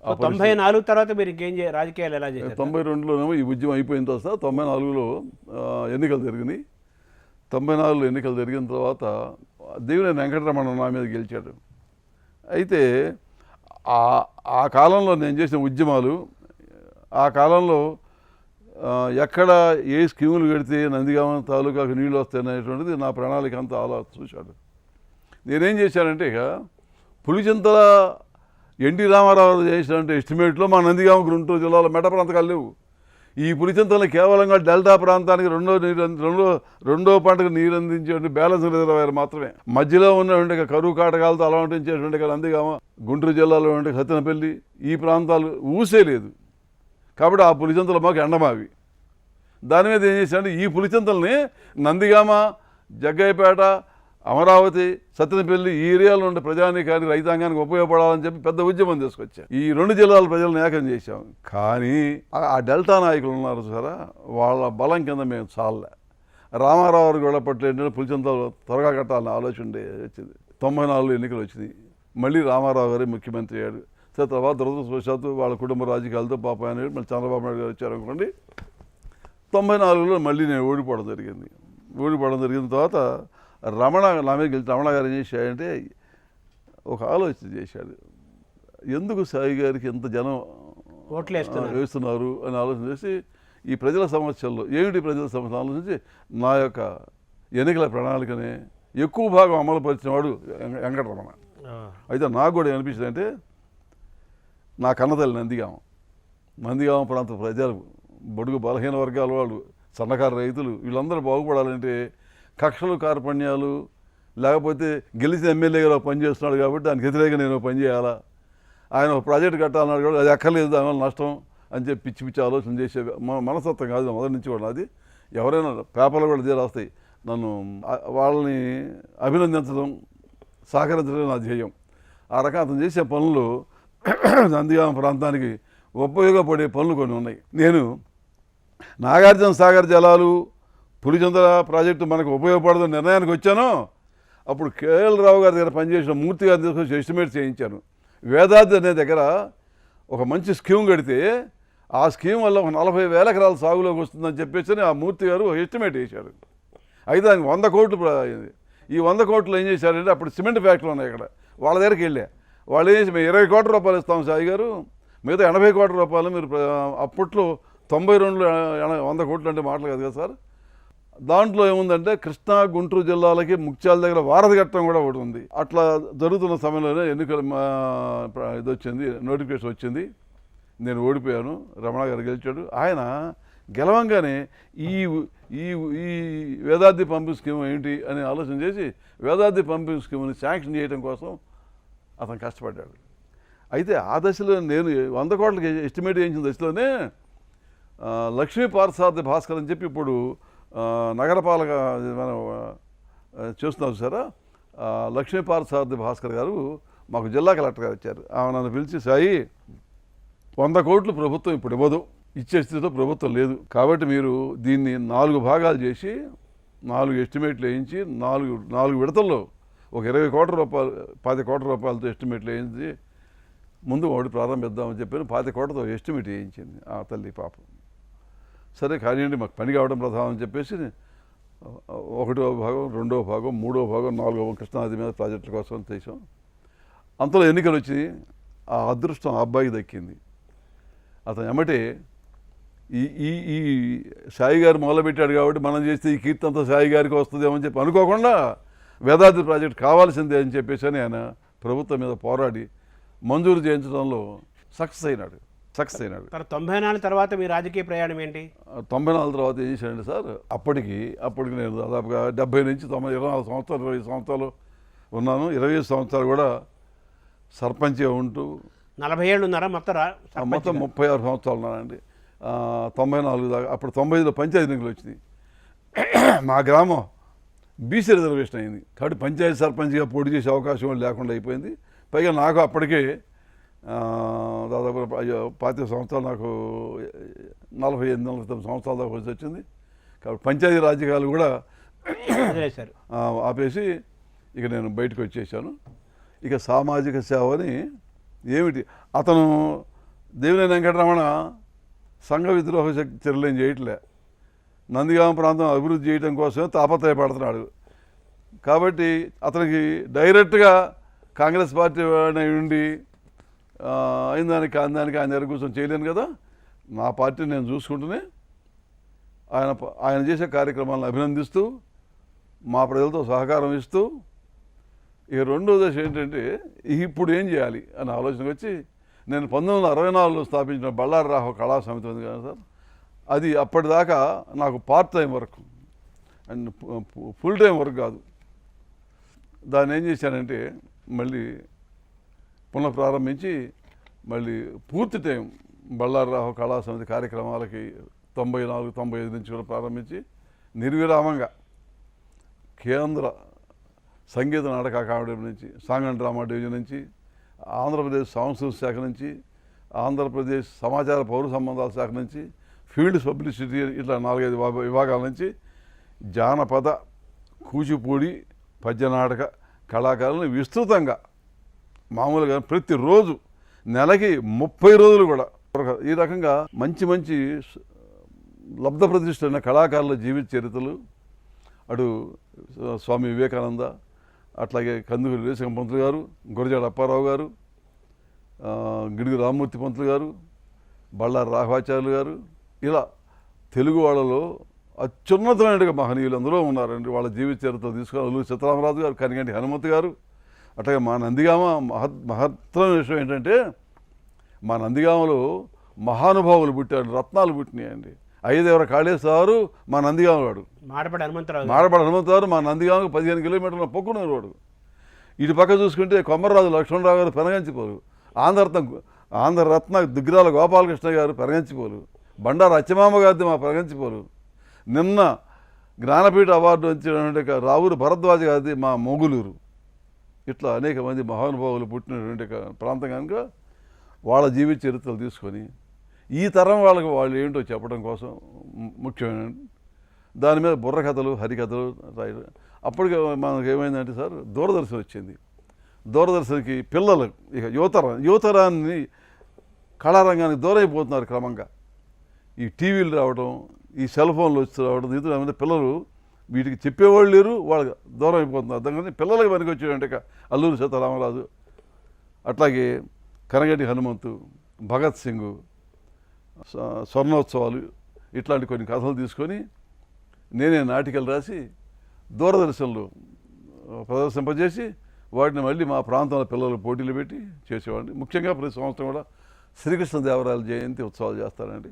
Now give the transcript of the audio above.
94 తర్వాత మీరు ఇంకేం రాజకీయాలు ఎలా చేశారు? 92లోనేమో ఈ ఉద్యమం అయిపోయిన తర్వాత 94లో ఎన్నికలు జరిగినాయి. 94లో ఎన్నికలు జరిగిన తర్వాత దేవినేని వెంకటరమణ నా మీద గెలిచాడు. అయితే ఆ కాలంలో నేను చేసిన ఉద్యమాలు, ఆ కాలంలో ఎక్కడ ఏ స్కీములు పెడితే నందిగామ తాలూకాకు నీళ్ళు వస్తాయి అనేటువంటిది నా ప్రణాళిక అంతా అలా చూశాడు. నేనేం చేశానంటే ఇక పులిచింతల ఎన్టీ రామారావు చేసినటువంటి ఎస్టిమేట్లో మా నందిగామ గుంటూరు జిల్లాలో మెట్ట ప్రాంతాలు లేవు. ఈ పులిచింతలను కేవలంగా డెల్టా ప్రాంతానికి రెండో పంటకు నీరు అందించేటువంటి బ్యాలెన్స్ రిజర్వాయర్ మాత్రమే. మధ్యలో ఉన్నటువంటి కరువు కాటకాలతో అలవాటించేటువంటి నందిగామ గుంటూరు జిల్లాలో ఉండే సత్తెనపల్లి ఈ ప్రాంతాలు ఊసే లేదు. కాబట్టి ఆ పులిచింతలు మాకు ఎండమావి. దాని మీద ఏం చేశానంటే ఈ పులిచింతల్ని నందిగామ, జగ్గయ్యపేట, అమరావతి, సత్తెనపల్లి ఈ ఏరియాలో ఉండే ప్రజానీకానికి, రైతాంగానికి ఉపయోగపడాలని చెప్పి పెద్ద ఉద్యమం తీసుకొచ్చాం. ఈ 2 జిల్లాల ప్రజలను ఏకం చేశాం. కానీ ఆ డెల్టా నాయకులు ఉన్నారు సారా, వాళ్ళ బలం కింద మేము చాలే. రామారావు కూడా పట్ల పులిచింతలు త్వరగా కట్టాలని ఆలోచన వచ్చింది. 94లో ఎన్నికలు వచ్చినాయి. మళ్ళీ రామారావు గారే ముఖ్యమంత్రి అయ్యాడు. తర్వాత దురదృష్టవశాత్తు వాళ్ళ కుటుంబ రాజకీయాలతో పాప ఆయన మళ్ళీ చంద్రబాబు నాయుడు గారు వచ్చారనుకోండి. 94లో మళ్ళీ నేను ఓడిపోవడం జరిగిన తర్వాత నా మీద గెలిచి రమణ గారు ఏం చేశాడంటే ఒక ఆలోచన చేశాడు. ఎందుకు సాయి గారికి ఎంత జనం ఓట్లు వేస్తున్నారు అని ఆలోచన చేసి ఈ ప్రజల సమస్యల్లో ఏమిటి ప్రజల సమస్యలు ఆలోచించి నా యొక్క ఎన్నికల ప్రణాళికనే ఎక్కువ భాగం అమలు పరిచిన వాడు వెంకటరమణ. అయితే నాకు కూడా ఏమనిపించింది అంటే నా కన్నతల్లి నందిగామ ప్రాంత ప్రజలు, బడుగు బలహీన వర్గాల వాళ్ళు, సన్నకారు రైతులు వీళ్ళందరూ బాగుపడాలంటే కక్షలు, కార్పణ్యాలు లేకపోతే గెలిచిన ఎమ్మెల్యే గారు పనిచేస్తున్నాడు కాబట్టి దానికి వ్యతిరేకంగా నేను పని చేయాలా, ఆయన ఒక ప్రాజెక్టు కట్టాలన్నాడు కూడా అది ఎక్కర్లేదు, దానివల్ల నష్టం అని చెప్పి పిచ్చి పిచ్చి ఆలోచన చేసే మనస్తత్వం కాదు మొదటి నుంచి కూడా. అది ఎవరైనా పేపర్లు కూడా ఇదే రాస్తాయి. నన్ను వాళ్ళని అభినందించడం, సహకరించడం నా ధ్యేయం. ఆ రకం అతను చేసే పనులు నందిగామ ప్రాంతానికి ఉపయోగపడే పనులు కొన్ని ఉన్నాయి. నేను నాగార్జున సాగర్ జలాలు, పులిచింతల ప్రాజెక్టు మనకు ఉపయోగపడదని నిర్ణయానికి వచ్చాను. అప్పుడు కేఎల్ రావు గారి దగ్గర పనిచేసిన మూర్తి గారిని తీసుకొచ్చి ఎస్టిమేట్ చేయించాను. వేదాద్రి అనే దగ్గర ఒక మంచి స్కీమ్ కడితే ఆ స్కీమ్ వల్ల ఒక 40,000 ఎకరాల సాగులోకి వస్తుందని చెప్పేసి ఆ మూర్తి గారు ఎస్టిమేట్ వేశారు. అయితే దానికి 100 కోట్లు అయింది. ఈ 100 కోట్లు ఏం చేశారంటే అప్పుడు సిమెంట్ ఫ్యాక్టరీలు ఉన్నాయి ఇక్కడ, వాళ్ళ దగ్గరికి వెళ్ళా. వాళ్ళు ఏం చేసి మేము 20 కోట్ల రూపాయలు ఇస్తాం సాయి గారు, మిగతా 80 కోట్ల రూపాయలు మీరు అప్పట్లో 92లో 100 కోట్లు అంటే మాటలు కాదు కదా సార్. దాంట్లో ఏముందంటే కృష్ణా, గుంటూరు జిల్లాలకి ముఖ్యాల దగ్గర వారధి ఘట్టం కూడా ఒకటి ఉంది. అట్లా జరుగుతున్న సమయంలోనే ఎన్నికలు ఇది వచ్చింది, నోటిఫికేషన్ వచ్చింది. నేను ఓడిపోయాను, రమణ గారు గెలిచాడు. ఆయన గెలవంగానే ఈ ఈ ఈ వేదాద్రి పంపింగ్ స్కీమ్ ఏంటి అని ఆలోచన చేసి వేదాద్రి పంపింగ్ స్కీమ్ని శాంక్షన్ చేయడం కోసం అతను కష్టపడ్డాడు. అయితే ఆ దశలో నేను 100 కోట్లకి ఎస్టిమేట్ చేయించిన దశలోనే లక్ష్మీ పార్థసారథి భాస్కర్ అని చెప్పి ఇప్పుడు నగరపాలక మనం చూస్తున్నాం సార్. లక్ష్మీ పార్థసారథి భాస్కర్ గారు మాకు జిల్లా కలెక్టర్ గారు ఇచ్చారు. ఆమె నన్ను పిలిచి, సాయి 100 కోట్లు ప్రభుత్వం ఇప్పుడు ఇవ్వదు, ఇచ్చే స్థితిలో ప్రభుత్వం లేదు, కాబట్టి మీరు దీన్ని 4 భాగాలు చేసి 4 ఎస్టిమేట్లు వేయించి 4 విడతల్లో ఒక 20 కోట్ల రూపాయలు 10 కోట్ల రూపాయలతో ఎస్టిమేట్లు వేయించి ముందు ఒకటి ప్రారంభిద్దామని చెప్పాను. 10 కోట్లతో ఎస్టిమేట్ వేయించింది ఆ తల్లి పాపం. సరే కానివ్వండి, మాకు పని కావడం ప్రధానం అని చెప్పేసి 1వ భాగం, 2వ భాగం, 3వ భాగం, 4వ భాగం కృష్ణానది మీద ప్రాజెక్టుల కోసం చేసాం. అంతలో ఎన్నికలు వచ్చి ఆ అదృష్టం ఆ అబ్బాయికి దక్కింది. అతను ఎమ్మటే ఈ సాయి గారు మొదలుపెట్టాడు కాబట్టి మనం చేస్తే ఈ కీర్తి అంతా సాయి గారికి వస్తుందేమని చెప్పి అనుకోకుండా వేదాద్రి ప్రాజెక్ట్ కావాల్సిందే అని చెప్పేసి ఆయన ప్రభుత్వం మీద పోరాడి మంజూరు చేయించడంలో సక్సెస్ అయినాడు. 94 తర్వాత మీ రాజకీయ ప్రయాణం ఏంటి? 94 తర్వాత ఏం చేశానండి సార్, అప్పటికి నేను దాదాపుగా 70 నుంచి 24 సంవత్సరాలు 20 సంవత్సరాలు ఉన్నాను. 25 సంవత్సరాలు కూడా సర్పంచ్గా ఉంటూ 40 ఏళ్ళు ఉన్నారా మొత్తం? 36 సంవత్సరాలు ఉన్నానండి. 94 దాకా. అప్పుడు 95లో పంచాయతీ ఎన్నికలు వచ్చినాయి. మా గ్రామం బీసీ రిజర్వేషన్ అయింది కాబట్టి పంచాయతీ సర్పంచ్గా పోటీ చేసే అవకాశం లేకుండా అయిపోయింది. పైగా నాకు అప్పటికే దాదాపు 25 సంవత్సరాలు, నాకు 48-49 సంవత్సరాల దాకా వచ్చి వచ్చింది. కాబట్టి పంచాయతీ రాజకీయాలు కూడా ఆపేసి ఇక నేను బయటకు వచ్చేసాను. ఇక సామాజిక సేవ అని ఏమిటి, అతను దేవినేని వెంకటరమణ సంఘ విద్రోహ చర్యలు ఏం చేయట్లే, నందిగామ ప్రాంతం అభివృద్ధి చేయడం కోసమే తాపత్రయపడుతున్నాడు. కాబట్టి అతనికి డైరెక్ట్గా కాంగ్రెస్ పార్టీ ఉండి అయిన దానికి కాని దానికి ఆయన దగ్గర కూర్చొని చేయలేను కదా. నా పార్టీని నేను చూసుకుంటూనే ఆయన చేసే కార్యక్రమాలను అభినందిస్తూ మా ప్రజలతో సహకారం ఇస్తూ, ఇక రెండో దశ ఏంటంటే ఇప్పుడు ఏం చేయాలి అనే ఆలోచనకు వచ్చి నేను 1964లో స్థాపించిన బళ్ళారి రాఘవ కళా సమితి ఉంది కదా సార్, అది అప్పటిదాకా నాకు part time work and full time work కాదు. దాన్ని ఏం చేశానంటే మళ్ళీ పునఃప్రారంభించి మళ్ళీ పూర్తి టైం బళ్ళారి రాఘవ కళా సమితి కార్యక్రమాలకి 94-95 నుంచి కూడా ప్రారంభించి నిర్విరామంగా కేంద్ర సంగీత నాటక అకాడమీ నుంచి, సాంగ్ అండ్ డ్రామా డివిజన్ నుంచి, ఆంధ్రప్రదేశ్ సాంస్కృతిక శాఖ నుంచి, ఆంధ్రప్రదేశ్ సమాచార పౌర సంబంధాల శాఖ నుంచి, ఫీల్డ్ పబ్లిసిటీ ఇట్లా 4-5 విభాగాల నుంచి జానపద, కూచిపూడి, పద్యనాటక కళాకారులను విస్తృతంగా మామూలుగా ప్రతిరోజు నెలకి 30 రోజులు కూడా ఈ రకంగా మంచి మంచి లబ్ధ ప్రతిష్ఠైన కళాకారుల జీవిత చరిత్రలు, అటు స్వామి వివేకానంద, అట్లాగే కందుకూరి వీరేశలింగం పంతులు గారు, గురజాడ అప్పారావు గారు, గిడుగు రామ్మూర్తి పంతులు గారు, బళ్ళారి రాఘవాచార్యులు గారు, ఇలా తెలుగు వాళ్ళలో అత్యున్నతమైన మహనీయులు అందరూ ఉన్నారండి. వాళ్ళ జీవిత చరిత్ర తీసుకుని అల్లూరి సీతారామరాజు గారు, కనిగంటి హనుమంతు గారు, అట్లాగే మా నందిగామ మహత్తరమైన విషయం ఏంటంటే మా నందిగామలో మహానుభావులు పుట్టారు, రత్నాలు పుట్టినాయండి. అయ్యదేవర కాళేశ్వరు మా నందిగామ వాడు, మాడపడి హనుమంతరావు మా నందిగామకు 15 కిలోమీటర్ల పొక్కున్నారు వాడు. ఇటు పక్క చూసుకుంటే కొమ్మరాజు లక్ష్మణరావు గారు పెనగంచిపోలు, ఆంధ్రరత్న దుగ్గిరాల గోపాలకృష్ణ గారు పెనగంచిపోలు, బండారు అచ్చమామ గారిది మా పెనగంచిపోలు, నిన్న జ్ఞానపీఠ అవార్డు వచ్చినటువంటి రావురు భరద్వాజ గారిది మా మొగులూరు. ఇట్లా అనేక మంది మహానుభావులు పుట్టినటువంటి ప్రాంతం కనుక వాళ్ళ జీవిత చరిత్రలు తీసుకొని ఈ తరం వాళ్ళకి వాళ్ళు ఏంటో చెప్పడం కోసం ముఖ్యమైన దాని మీద బుర్రకథలు, హరికథలు రాయడం. అప్పటికి మనకు ఏమైందంటే సార్, దూరదర్శన్ వచ్చింది. దూరదర్శన్కి పిల్లలు ఇక యువతరాన్ని కళారంగానికి దూరం అయిపోతున్నారు క్రమంగా. ఈ టీవీలు రావడం, ఈ సెల్ ఫోన్లు వచ్చి రావడం, దీంతో పిల్లలు వీటికి చెప్పేవాళ్ళు లేరు, వాళ్ళకి దూరం అయిపోతున్నారు. దాని పిల్లలకి పనికి వచ్చేటంటే అల్లూరి సీతారామరాజు, అట్లాగే కనగంటి హనుమంతు, భగత్ సింగ్, స్వర్ణోత్సవాలు, ఇట్లాంటి కొన్ని కథలు తీసుకొని నేనే నాటికలు రాసి దూరదర్శన్లో ప్రదర్శింపజేసి వాటిని మళ్ళీ మా ప్రాంతంలో పిల్లలు పోటీలు పెట్టి చేసేవాడిని. ముఖ్యంగా ప్రతి సంవత్సరం కూడా శ్రీకృష్ణదేవరాయల జయంతి ఉత్సవాలు చేస్తారండి.